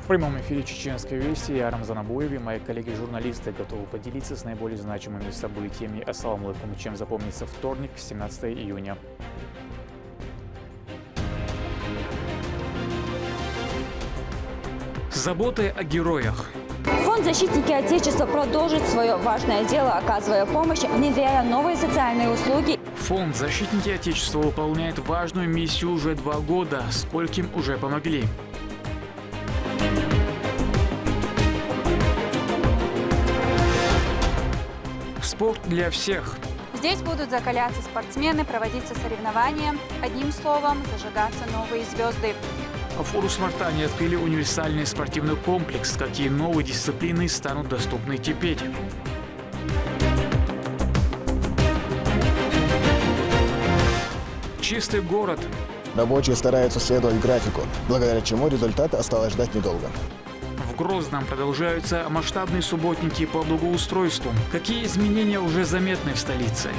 В прямом эфире «Чеченской вести» я Рамзан Абуев и мои коллеги-журналисты готовы поделиться с наиболее значимыми событиями. Ассаламу алейкум, чем запомнится вторник, 17 июня. Заботы о героях. Фонд «Защитники Отечества» продолжит свое важное дело, оказывая помощь, внедряя новые социальные услуги. Фонд «Защитники Отечества» выполняет важную миссию уже 2 года. Скольким уже помогли. Спорт для всех. Здесь будут закаляться спортсмены, проводиться соревнования. Одним словом, зажигаться новые звезды. В Урус-Мартане открыли универсальный спортивный комплекс. Какие новые дисциплины станут доступны теперь? Чистый город. Рабочие стараются следовать графику, благодаря чему результат осталось ждать недолго. В Грозном продолжаются масштабные субботники по благоустройству. Какие изменения уже заметны в столице?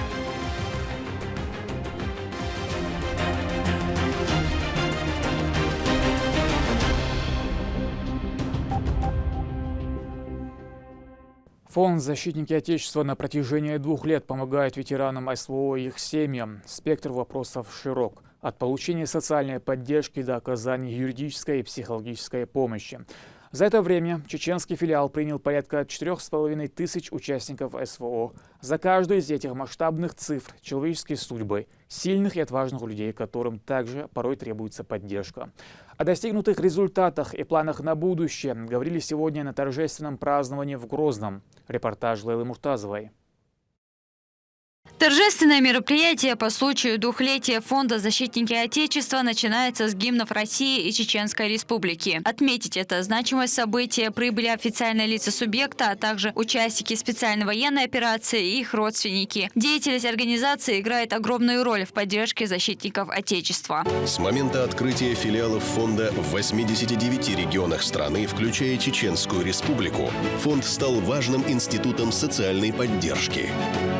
Фонд «Защитники Отечества» на протяжении 2 лет помогает ветеранам СВО и их семьям. Спектр вопросов широк. От получения социальной поддержки до оказания юридической и психологической помощи. За это время чеченский филиал принял порядка 4500 участников СВО. За каждую из этих масштабных цифр человеческие судьбы, сильных и отважных людей, которым также порой требуется поддержка. О достигнутых результатах и планах на будущее говорили сегодня на торжественном праздновании в Грозном. Репортаж Лейлы Муртазовой. Торжественное мероприятие по случаю 2-летия Фонда «Защитники Отечества» начинается с гимнов России и Чеченской Республики. Отметить это значимое событие прибыли официальные лица субъекта, а также участники специальной военной операции и их родственники. Деятельность организации играет огромную роль в поддержке защитников Отечества. С момента открытия филиалов фонда в 89 регионах страны, включая Чеченскую Республику, фонд стал важным институтом социальной поддержки.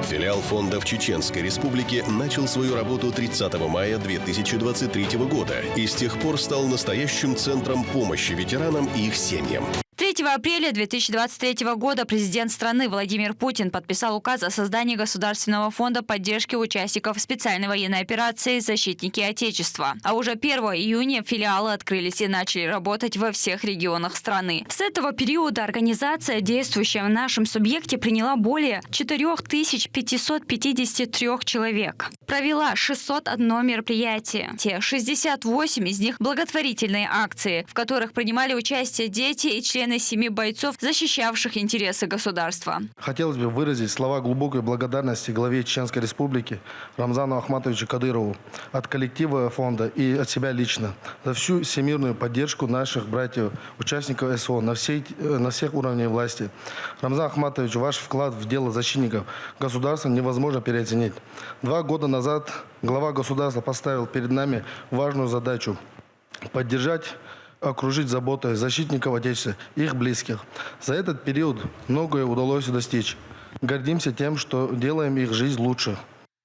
Филиал фонда в Чеченской Республике начал свою работу 30 мая 2023 года и с тех пор стал настоящим центром помощи ветеранам и их семьям. 3 апреля 2023 года президент страны Владимир Путин подписал указ о создании Государственного фонда поддержки участников специальной военной операции «Защитники Отечества». А уже 1 июня филиалы открылись и начали работать во всех регионах страны. С этого периода организация, действующая в нашем субъекте, приняла более 4553 человек. Провела 601 мероприятие. 68 из них благотворительные акции, в которых принимали участие дети и члены семьи бойцов, защищавших интересы государства. Хотелось бы выразить слова глубокой благодарности главе Чеченской Республики Рамзану Ахматовичу Кадырову от коллектива фонда и от себя лично за всю всемирную поддержку наших братьев, участников СВО на всех уровнях власти. Рамзан Ахматович, ваш вклад в дело защитников государства невозможно переоценить. 2 года назад глава государства поставил перед нами важную задачу – поддержать, окружить заботой защитников Отечества и их близких. За этот период многое удалось достичь. Гордимся тем, что делаем их жизнь лучше.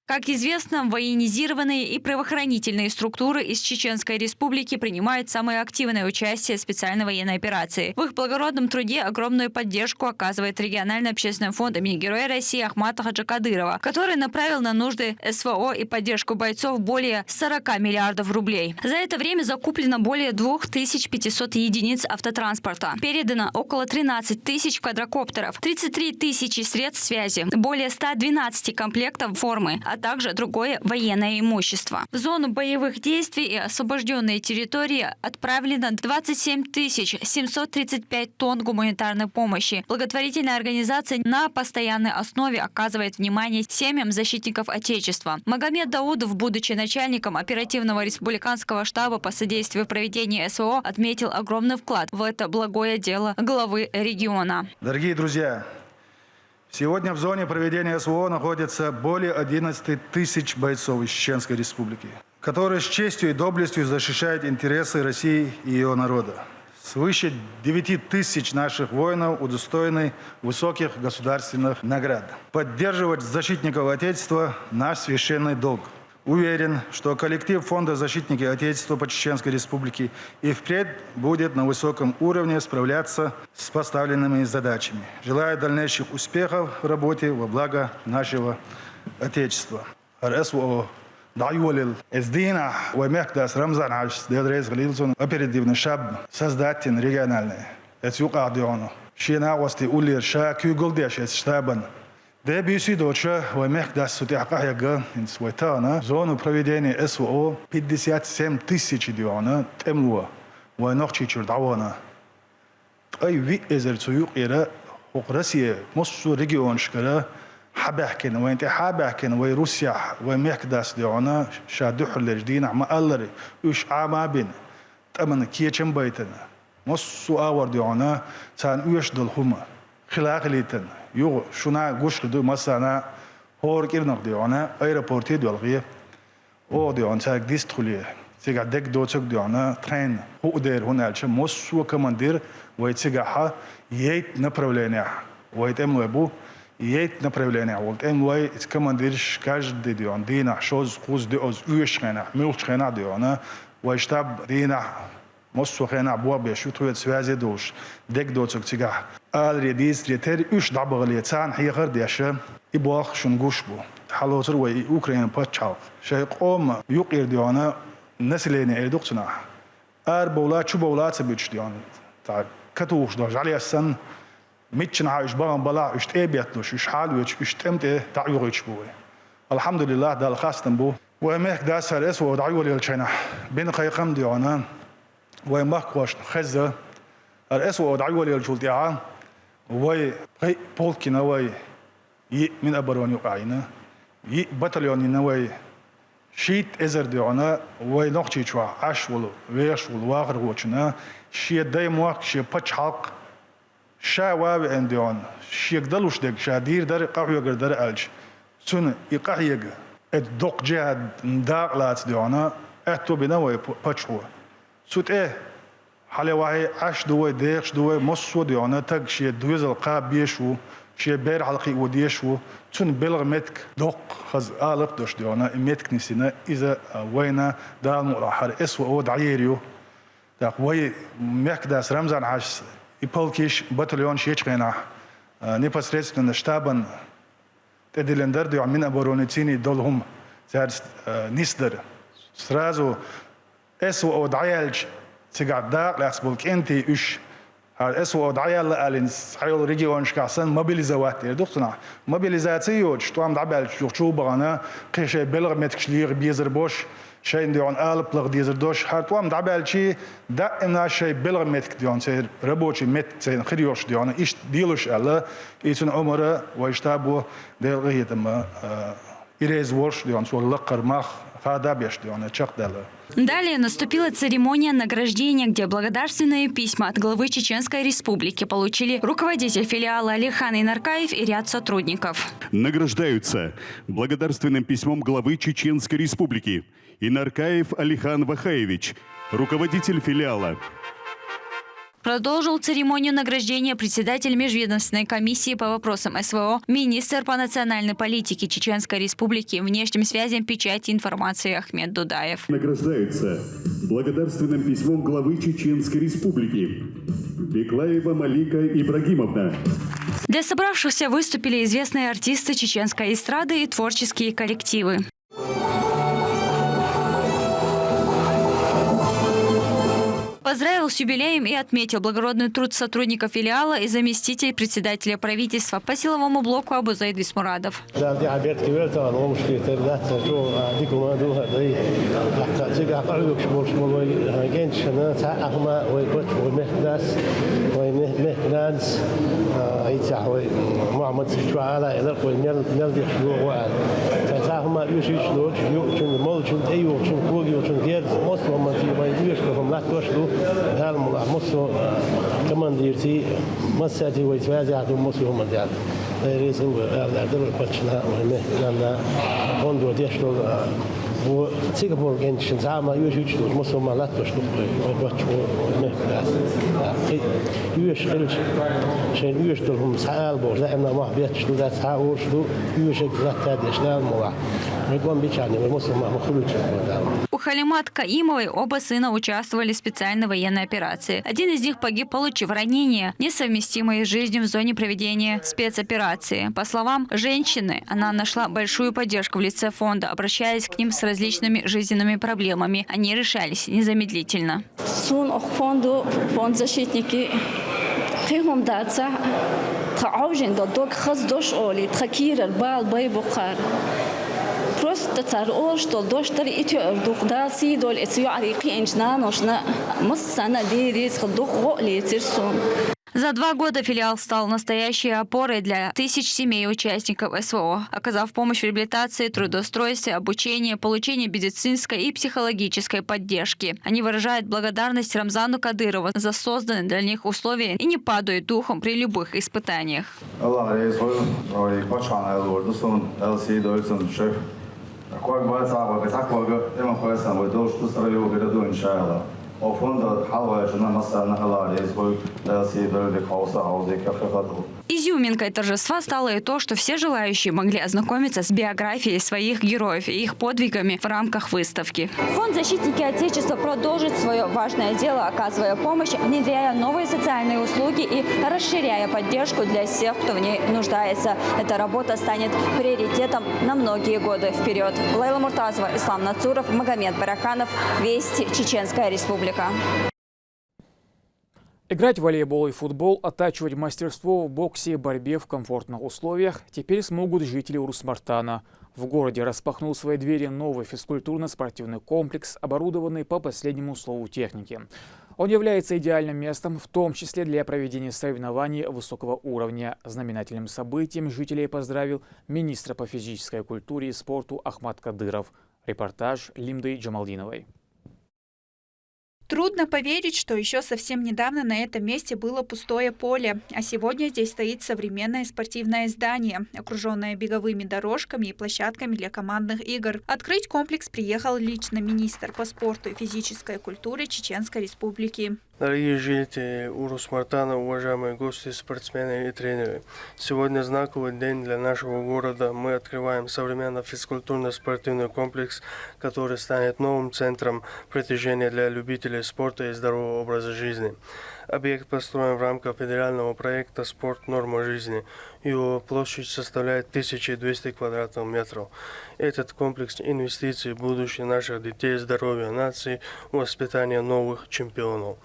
Как известно, военизированные и правоохранительные структуры из Чеченской Республики принимают самое активное участие в специальной военной операции. В их благородном труде огромную поддержку оказывает региональный общественный фонд имени Героя России Ахмата Хаджи Кадырова, который направил на нужды СВО и поддержку бойцов более 40 миллиардов рублей. За это время закуплено более 2500 единиц автотранспорта, передано около 13 тысяч квадрокоптеров, 33 тысячи средств связи, более 112 комплектов формы, а также другое военное имущество. В зону боевых действий и освобожденные территории отправлено 27 735 тонн гуманитарной помощи. Благотворительная организация на постоянной основе оказывает внимание семьям защитников Отечества. Магомед Даудов, будучи начальником оперативного республиканского штаба по содействию проведения СВО, отметил огромный вклад в это благое дело главы региона. Дорогие друзья, сегодня в зоне проведения СВО находится более 11 тысяч бойцов из Чеченской Республики, которые с честью и доблестью защищают интересы России и ее народа. Свыше 9 тысяч наших воинов удостоены высоких государственных наград. Поддерживать защитников Отечества – наш священный долг. Уверен, что коллектив Фонда «Защитники Отечества» по Чеченской Республике и впредь будет на высоком уровне справляться с поставленными задачами. Желаю дальнейших успехов в работе во благо нашего Отечества. Дайволил Эздина, Уэмехдас, Рамзан Аш, Дедрез Галилсон, оперативный штаб создатель региональный. Это юкадиону. Шина ости улир ша кюголдеш из штабан. Дебюси доча Уэмехдас сутяхаяга инсвойтана. Зону проведения СВО 57 тысяч диона темлуа. Уэнохчи чурдавана. Ай ви эзерцуюк эра Россия мосу регион шкара. حبحكن وين تحبحكن وين روسيا وين مهكداس ديونا شادوح الجدين عم ألري وش عما بين تمن كيتشم بيتنا مصو أور ديونا سان ويش دلهما خلاق ليتن يو شنا قش كدو مسانا هور كيرنق ديونا أيربورتي دولغيه أو ديون ساق ديستخليه سيقع دك دوتك ديونا ترين هو دير هنا الشم مصو كماندير ويتسيقعها ييت نبرولينيا ويتم ويبو ييت направление вот МВ из командирш каждый день дина шоз хуз диоз уешхена милчхена диона вот штаб дина моссухена буабе шутует связи душ дек доцок тига алредис ретер уш дабгалецан хигар дяша и бах шунгушбу халотер вай Украина пачал шайқом юқир диона население эдукцна ар бола чубола цбич дион та катуш дож алиясан متشن عايش بغن بلا اشتابيتلوش اش حال وش اشتمت تعيوغيش بوي الحمد لله ده الخاصن بو ومهك ده سرس ودعيو للشنا بين خيقم ديونا ومهك واش خزه الأس ودعيو للجلديعة وي بولكنا وي من أبرون يقعينا بطليون وي شيت إزر ديونا وي نقطي شوا عشول ويش والواغر وشنا شي دايم وقت شي بتش حق شاواب عنديون شيك دلوش دك شادير در قاعية قدر ألج سن يقاعية الدق جاد نداق لات ديونا أتو بنوي بتشوا سوت حالي واحد عش دوي ديش دوي مصو ديونا تك شي دويز القاب بيشو شي بير حلقي وديشو سن بلغ متك دق خز آلق دوش ديونا متك نسينا إذا وينا دال مراحل اسوا أود عيريو داق وي مكداس رمزان عش يبولكيش بطليون شيشقينا непосредственно штабан Теделендер дю амина боронитини долхум зерст нисдер сразу эсу одайлж цигадда ласбулк энти үш эсу одаял алинс хайол регион шкасан мобилизовать духтна мобилизация что ам дабал чучу багана кеше белг меткшлир бизер бош شيء ديون آلب لغ ديزر دوش هرتوام دعبال شيء دائما شيء بلغ متك ديون سير ربوشي مت سير خريوش ديون إيش ديلوش الله إيشون عمره ويشتابو دلغيه تما إيرز ورش ديون سو لقر مخ هذا بيش ديون تشق دله. Далее наступила церемония награждения, где благодарственные письма от главы Чеченской Республики получили руководитель филиала Алихан Инаркаев и ряд сотрудников. Награждаются благодарственным письмом главы Чеченской Республики Инаркаев Алихан Вахаевич, руководитель филиала. Продолжил церемонию награждения председатель Межведомственной комиссии по вопросам СВО, министр по национальной политике Чеченской Республики, внешним связям, печати и информации Ахмед Дудаев. Награждаются благодарственным письмом главы Чеченской Республики Беклаева Малика Ибрагимовна. Для собравшихся выступили известные артисты чеченской эстрады и творческие коллективы. Поздравил с юбилеем и отметил благородный труд сотрудников филиала и заместитель председателя правительства по силовому блоку Абузайд Висмурадов. هالملا مصر كمان ديرتي مساتي ويتواجه عدو مصر هم ديال رئيس الدولة بتشنا وهمه لأن فندق ديشلو Singapore كان زعما يوجد مسلم لا تشوف يوجد شان يوجد هم سال بوز لأن ما بيتش ده ساوش يوجد لا تادش لا موا يقوم بيشاني مسلم ما خلوش. У Халимат Каимовой оба сына участвовали в специальной военной операции. Один из них погиб, получив ранение, несовместимое с жизнью в зоне проведения спецоперации. По словам женщины, она нашла большую поддержку в лице фонда, обращаясь к ним с различными жизненными проблемами. Они решались незамедлительно. Фонд защитники просто царол, что доштар итю духда сидол итю арики инжна ношна массана дирис хдух летирсун. За 2 года филиал стал настоящей опорой для тысяч семей участников СВО, оказав помощь в реабилитации, трудоустройстве, обучении, получении медицинской и психологической поддержки. Они выражают благодарность Рамзану Кадырову за созданные для них условия и не падают духом при любых испытаниях. Изюминкой торжества стало и то, что все желающие могли ознакомиться с биографией своих героев и их подвигами в рамках выставки. Фонд «Защитники Отечества» продолжит свое важное дело, оказывая помощь, внедряя новые социальные услуги и расширяя поддержку для всех, кто в ней нуждается. Эта работа станет приоритетом на многие годы вперед. Лейла Муртазова, Ислам Нацуров, Магомед Бараханов. Вести, Чеченская Республика. Играть в волейбол и футбол, оттачивать мастерство в боксе и борьбе в комфортных условиях теперь смогут жители Урус-Мартана. В городе распахнул свои двери новый физкультурно-спортивный комплекс, оборудованный по последнему слову техники. Он является идеальным местом, в том числе для проведения соревнований высокого уровня. Знаменательным событием жителей поздравил министр по физической культуре и спорту Ахмат Кадыров. Репортаж Лимды Джамалдиновой. Трудно поверить, что еще совсем недавно на этом месте было пустое поле, а сегодня здесь стоит современное спортивное здание, окруженное беговыми дорожками и площадками для командных игр. Открыть комплекс приехал лично министр по спорту и физической культуре Чеченской Республики. Дорогие жители Урус-Мартана, уважаемые гости, спортсмены и тренеры. Сегодня знаковый день для нашего города. Мы открываем современный физкультурно-спортивный комплекс, который станет новым центром притяжения для любителей спорта и здорового образа жизни. Объект построен в рамках федерального проекта «Спорт. Норма жизни». Его площадь составляет 1200 квадратных метров. Этот комплекс инвестиций в будущее наших детей, здоровья нации, воспитания новых чемпионов.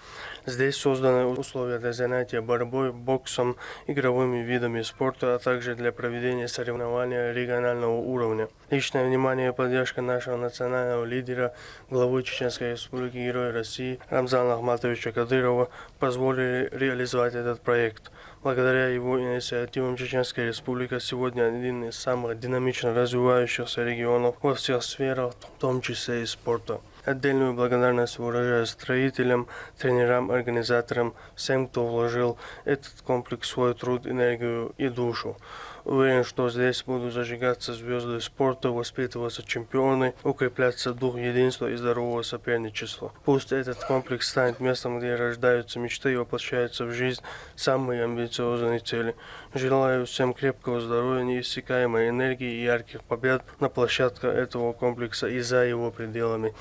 Здесь созданы условия для занятия борьбой, боксом, игровыми видами спорта, а также для проведения соревнований регионального уровня. Личное внимание и поддержка нашего национального лидера, главы Чеченской Республики, Героя России Рамзана Ахматовича Кадырова позволили реализовать этот проект. Благодаря его инициативам Чеченская Республика сегодня один из самых динамично развивающихся регионов во всех сферах, в том числе и спорта. Отдельную благодарность выражаю строителям, тренерам, организаторам, всем, кто вложил в этот комплекс свой труд, энергию и душу. Уверен, что здесь будут зажигаться звезды спорта, воспитываться чемпионы, укрепляться дух единства и здорового соперничества. Пусть этот комплекс станет местом, где рождаются мечты и воплощаются в жизнь самые амбициозные цели. Желаю всем крепкого здоровья, неиссякаемой энергии и ярких побед на площадке этого комплекса и за его пределами.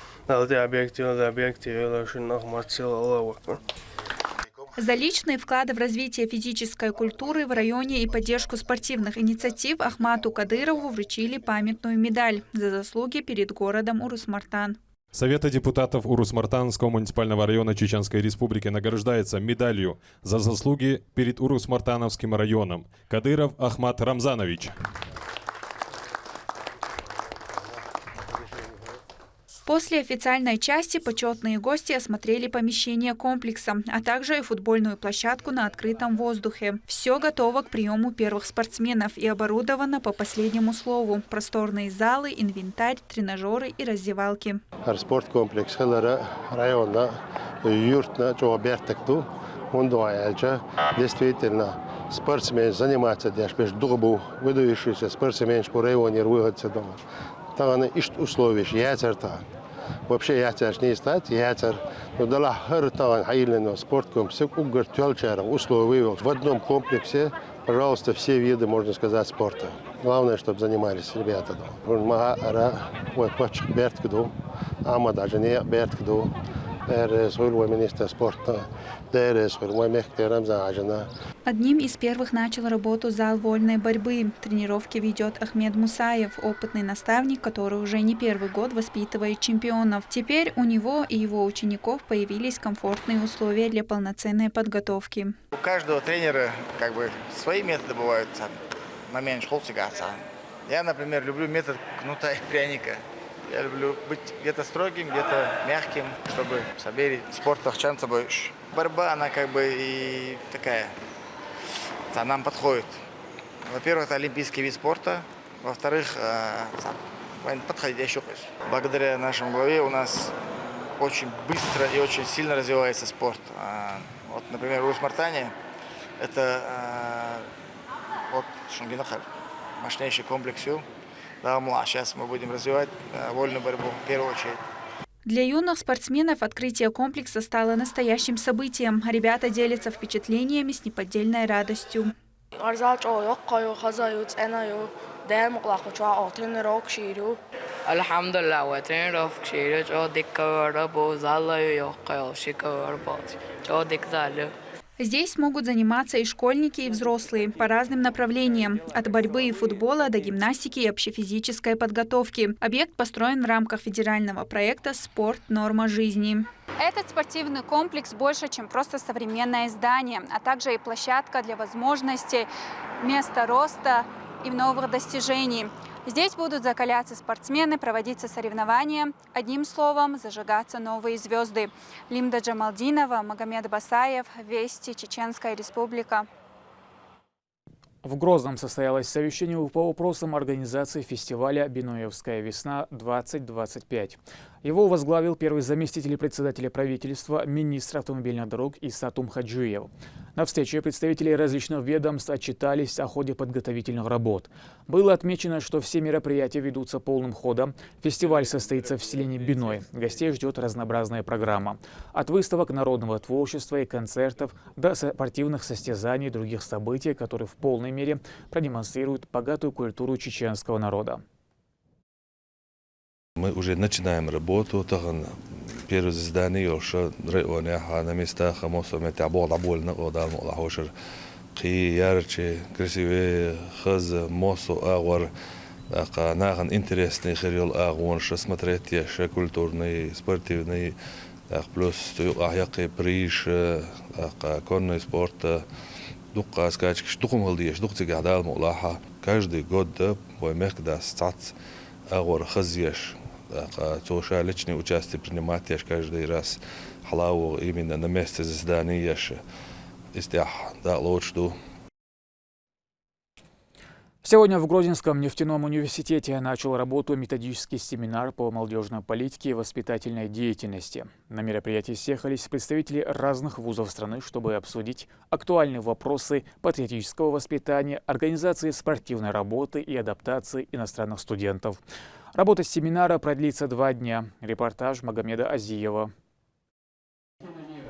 За личные вклады в развитие физической культуры в районе и поддержку спортивных инициатив Ахмату Кадырову вручили памятную медаль за заслуги перед городом Урус-Мартан. Совета депутатов Урус-Мартанского муниципального района Чеченской Республики награждается медалью за заслуги перед Урус-Мартановским районом. Кадыров Ахмат Рамзанович. После официальной части почетные гости осмотрели помещение комплекса, а также и футбольную площадку на открытом воздухе. Все готово к приему первых спортсменов и оборудовано по последнему слову. Просторные залы, инвентарь, тренажеры и раздевалки. Спорткомплекс района юртна Чообертекту, действительно спортсмен занимается, выдающийся спортсмен по районе выходцы дома. таганы иш условия ятерта. Вообще ятер не стать, ятер. Но дала хартаган хайлено спорт комплекс угар тёлчара условия в одном комплексе. Пожалуйста, все виды, можно сказать, спорта. Главное, чтобы занимались ребята. Мага ара, ой, пачк берткду, ама даже не берткду. Министр спорта, Одним из первых начал работу зал вольной борьбы. Тренировки ведет Ахмед Мусаев, опытный наставник, который уже не первый год воспитывает чемпионов. Теперь у него и его учеников появились комфортные условия для полноценной подготовки. У каждого тренера свои методы бывают. Момент школ тягаться. Я, например, люблю метод кнута и пряника. Я люблю быть где-то строгим, где-то мягким, чтобы собери спорт ахчан собой. Борьба, она и такая, нам подходит. Во-первых, это олимпийский вид спорта. Во-вторых, подходящий. Благодаря нашему главе у нас очень быстро и очень сильно развивается спорт. Вот, например, в Урус-Мартане это Шунгинахар, мощнейший комплекс. Да, сейчас мы будем развивать вольную борьбу в первую очередь. Для юных спортсменов открытие комплекса стало настоящим событием. Ребята делятся впечатлениями с неподдельной радостью. Здесь могут заниматься и школьники, и взрослые по разным направлениям, от борьбы и футбола до гимнастики и общефизической подготовки. Объект построен в рамках федерального проекта «Спорт. Норма жизни». Этот спортивный комплекс больше, чем просто современное здание, а также и площадка для возможностей, место роста и новых достижений. Здесь будут закаляться спортсмены, проводиться соревнования, одним словом, зажигаться новые звезды. Лимда Джамалдинова, Магомед Басаев, Вести, Чеченская Республика. В Грозном состоялось совещание по вопросам организации фестиваля «Биноевская весна-2025». Его возглавил первый заместитель председателя правительства, министр автомобильных дорог Иса Тумхаджиев. На встрече представители различных ведомств отчитались о ходе подготовительных работ. Было отмечено, что все мероприятия ведутся полным ходом. Фестиваль состоится в селении Биной. Гостей ждет разнообразная программа. От выставок народного творчества и концертов до спортивных состязаний и других событий, которые в полной мере продемонстрируют богатую культуру чеченского народа. Мы уже начинаем работу. Первое задание уже на местах мосоме табола больно одал молахошер. Ки ярче красивее хаз мосо агвар. Наган интересный херил агвар, что смотреть еще культурный, спортивный, плюс ахяки приш, конный спорт. Дукка скачки, дуком халдиеш, дукти гадал молаха. Каждый год боймек стат агвар хазьеш. Тоже личное участие принимать каждый раз халаву именно на месте здания истях да лучше. Сегодня в Грозинском нефтяном университете начал работу методический семинар по молодежной политике и воспитательной деятельности. На мероприятии съехались представители разных вузов страны, чтобы обсудить актуальные вопросы патриотического воспитания, организации спортивной работы и адаптации иностранных студентов. Работа семинара продлится 2 дня. Репортаж Магомеда Азиева.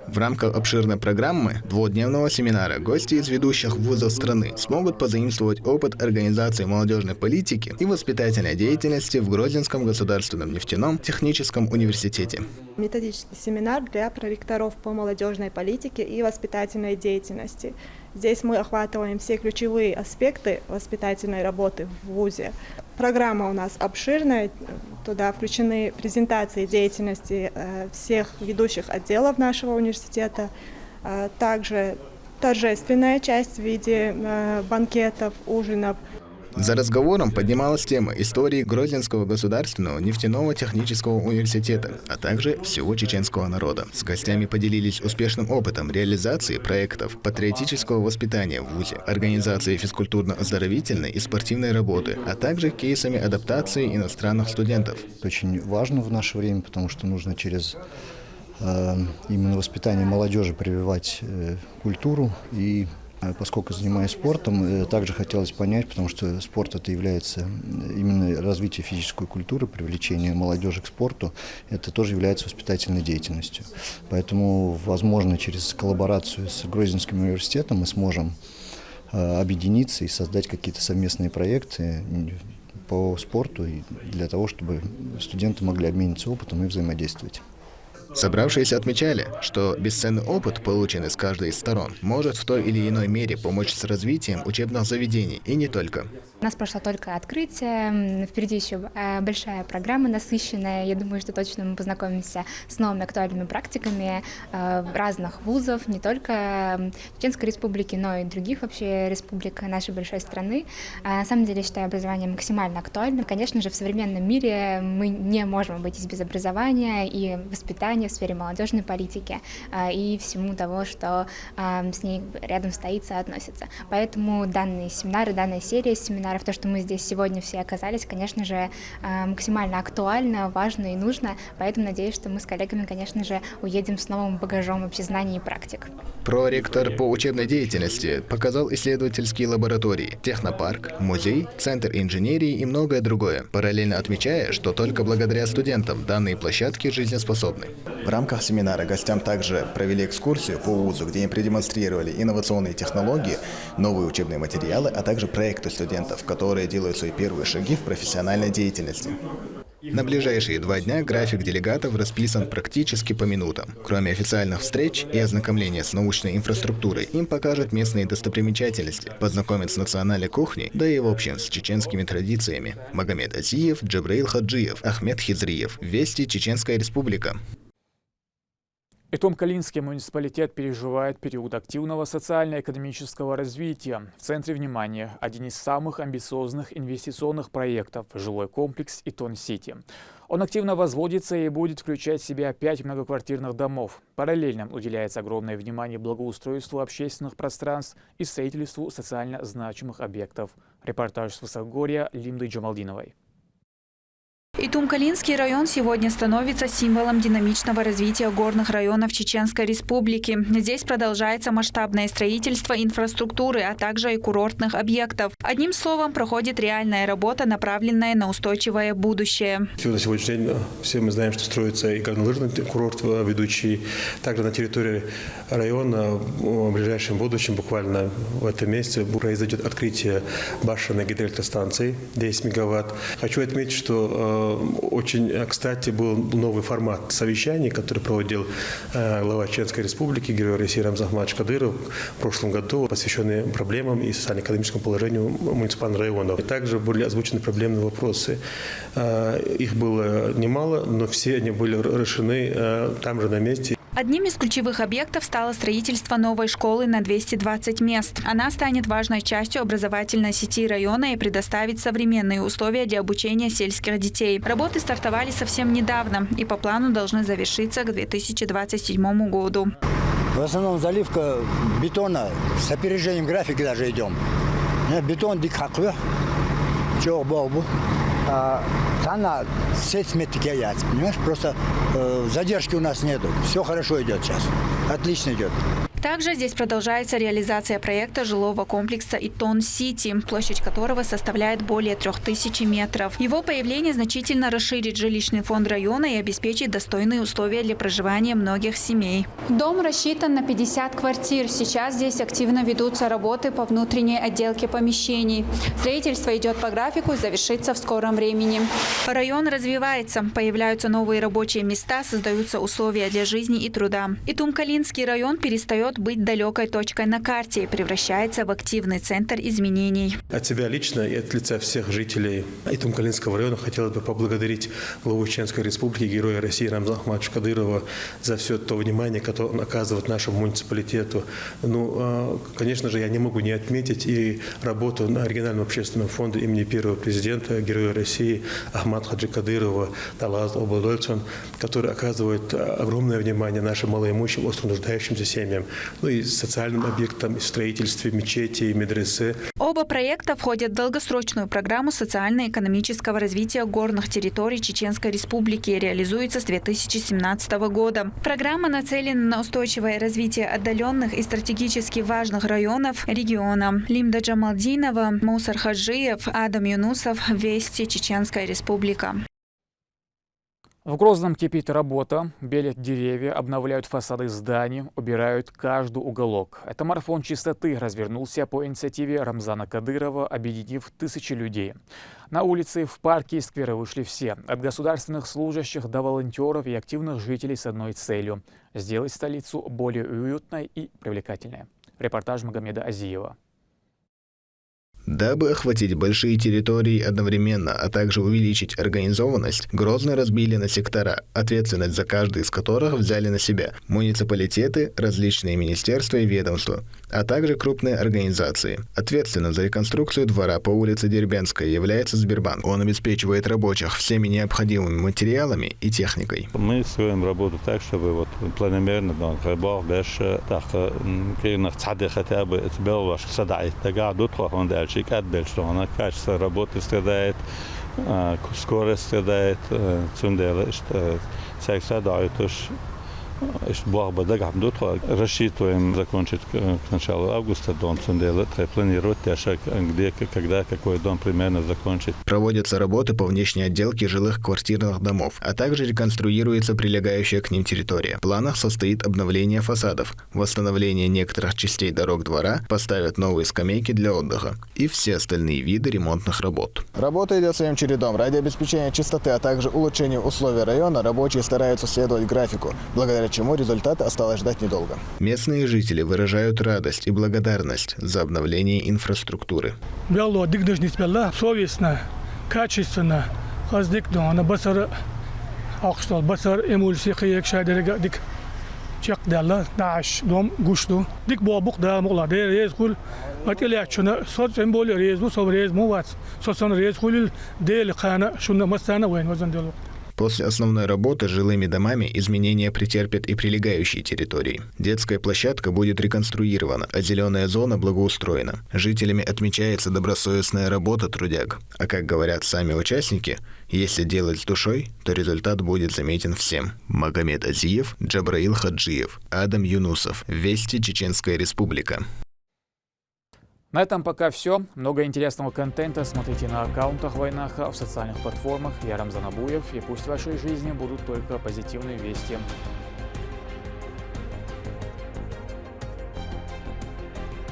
В рамках обширной программы двухдневного семинара гости из ведущих вузов страны смогут позаимствовать опыт организации молодежной политики и воспитательной деятельности в Грозинском государственном нефтяном техническом университете. Методический семинар для проректоров по молодежной политике и воспитательной деятельности. Здесь мы охватываем все ключевые аспекты воспитательной работы в вузе. Программа у нас обширная, туда включены презентации деятельности всех ведущих отделов нашего университета, также торжественная часть в виде банкетов, ужинов. За разговором поднималась тема истории Грозинского государственного нефтяного технического университета, а также всего чеченского народа. С гостями поделились успешным опытом реализации проектов патриотического воспитания в вузе, организации физкультурно-оздоровительной и спортивной работы, а также кейсами адаптации иностранных студентов. Очень важно в наше время, потому что нужно через именно воспитание молодежи прививать культуру и Поскольку занимаюсь спортом, также хотелось понять, потому что спорт это является именно развитие физической культуры, привлечение молодежи к спорту, это тоже является воспитательной деятельностью. Поэтому, возможно, через коллаборацию с Грозненским университетом мы сможем объединиться и создать какие-то совместные проекты по спорту для того, чтобы студенты могли обмениться опытом и взаимодействовать. Собравшиеся отмечали, что бесценный опыт, полученный с каждой из сторон, может в той или иной мере помочь с развитием учебных заведений, и не только. У нас прошло только открытие, впереди еще большая программа насыщенная. Я думаю, что точно мы познакомимся с новыми актуальными практиками разных вузов, не только Чеченской Республики, но и других вообще республик нашей большой страны. На самом деле, я считаю образование максимально актуальным. Конечно же, в современном мире мы не можем обойтись без образования и воспитания в сфере молодежной политики и всему того, что с ней рядом стоит, соотносится. Поэтому данные семинары, данная серия семинаров, то, что мы здесь сегодня все оказались, конечно же, максимально актуально, важно и нужно. Поэтому надеюсь, что мы с коллегами, конечно же, уедем с новым багажом вообще знаний и практик. Проректор по учебной деятельности показал исследовательские лаборатории, технопарк, музей, центр инженерии и многое другое, параллельно отмечая, что только благодаря студентам данные площадки жизнеспособны. В рамках семинара гостям также провели экскурсию по вузу, где им продемонстрировали инновационные технологии, новые учебные материалы, а также проекты студентов, которые делают свои первые шаги в профессиональной деятельности. На ближайшие 2 дня график делегатов расписан практически по минутам. Кроме официальных встреч и ознакомления с научной инфраструктурой, им покажут местные достопримечательности, познакомят с национальной кухней, да и в общем с чеченскими традициями. Магомед Азиев, Джабраил Хаджиев, Ахмед Хизриев. Вести, Чеченская Республика. Итом-Калинский муниципалитет переживает период активного социально-экономического развития. В центре внимания один из самых амбициозных инвестиционных проектов – жилой комплекс Итон-Сити. Он активно возводится и будет включать в себя 5 многоквартирных домов. Параллельно уделяется огромное внимание благоустройству общественных пространств и строительству социально значимых объектов. Репортаж с Высокогорья Лимды Джамалдиновой. Итум-Калинский район сегодня становится символом динамичного развития горных районов Чеченской Республики. Здесь продолжается масштабное строительство инфраструктуры, а также и курортных объектов. Одним словом, проходит реальная работа, направленная на устойчивое будущее. На сегодняшний день все мы знаем, что строится и горнолыжный курорт ведущий. Также на территории района в ближайшем будущем, буквально в этом месяце, произойдет открытие башенной гидроэлектростанции 10 мегаватт. Хочу отметить, что очень, кстати, был новый формат совещаний, который проводил глава Чеченской Республики, герой России Рамзан Ахматович Кадыров в прошлом году, посвященный проблемам и социально-экономическому положению муниципальных районов. И также были озвучены проблемные вопросы. Их было немало, но все они были решены там же на месте. Одним из ключевых объектов стало строительство новой школы на 220 мест. Она станет важной частью образовательной сети района и предоставит современные условия для обучения сельских детей. Работы стартовали совсем недавно и по плану должны завершиться к 2027 году. В основном заливка бетона с опережением графика даже идем. Бетон дикхаклы, чего бабу. Цена сеть метрикаяц, понимаешь? Просто задержки у нас нету. Все хорошо идет сейчас. Отлично идет. Также здесь продолжается реализация проекта жилого комплекса Итон-Сити, площадь которого составляет более 3000 метров. Его появление значительно расширит жилищный фонд района и обеспечит достойные условия для проживания многих семей. Дом рассчитан на 50 квартир. Сейчас здесь активно ведутся работы по внутренней отделке помещений. Строительство идет по графику и завершится в скором времени. Район развивается, появляются новые рабочие места, создаются условия для жизни и труда. Итум-Калинский район перестает быть далекой точкой на карте и превращается в активный центр изменений. От себя лично и от лица всех жителей Итум-Калинского района хотелось бы поблагодарить главу Чеченской Республики, героя России Рамзана Ахматовича Кадырова за все то внимание, которое он оказывает нашему муниципалитету. Конечно же, я не могу не отметить и работу на региональном общественном фонде имени первого президента, героя России Ахмата Хаджи Кадырова, Талаз Обладольцон, который оказывает огромное внимание нашим малоимущим, остро нуждающимся семьям. ну и социальным объектам, и в строительстве мечети, и медресе. Оба проекта входят в долгосрочную программу социально-экономического развития горных территорий Чеченской Республики и реализуется с 2017 года. Программа нацелена на устойчивое развитие отдаленных и стратегически важных районов региона. Лимда Джамалдинова, Мусар Хаджиев, Адам Юнусов, Вести, Чеченская Республика. В Грозном кипит работа, белят деревья, обновляют фасады зданий, убирают каждый уголок. Это марафон чистоты развернулся по инициативе Рамзана Кадырова, объединив тысячи людей. На улицы, в парки и скверы вышли все, от государственных служащих до волонтеров и активных жителей с одной целью – сделать столицу более уютной и привлекательной. Репортаж Магомеда Азиева. Дабы охватить большие территории одновременно, а также увеличить организованность, Грозный разбили на сектора, ответственность за каждый из которых взяли на себя муниципалитеты, различные министерства и ведомства, а также крупные организации. Ответственным за реконструкцию двора по улице Дербенская является Сбербанк. Он обеспечивает рабочих всеми необходимыми материалами и техникой. Мы строим работу так, чтобы вот планомерно качество работы страдает, скорость страдает, рассчитываем закончить к началу августа дом Цунделы, планировать, где, когда, какой дом примерно закончить. Проводятся работы по внешней отделке жилых квартирных домов, а также реконструируется прилегающая к ним территория. В планах состоит обновление фасадов, восстановление некоторых частей дорог двора, поставят новые скамейки для отдыха и все остальные виды ремонтных работ. Работа идет своим чередом. Ради обеспечения чистоты, а также улучшения условий района рабочие стараются следовать графику, благодаря чему результаты осталось ждать недолго. Местные жители выражают радость и благодарность за обновление инфраструктуры. Совестно, качественно, После основной работы с жилыми домами изменения претерпят и прилегающие территории. Детская площадка будет реконструирована, а зеленая зона благоустроена. Жителями отмечается добросовестная работа трудяг. А как говорят сами участники, если делать с душой, то результат будет заметен всем. Магомед Азиев, Джабраил Хаджиев, Адам Юнусов. Вести, Чеченская Республика. На этом пока все. Много интересного контента смотрите на аккаунтах Вайнаха, в социальных платформах. Я Рамзан Абуев, и пусть в вашей жизни будут только позитивные вести.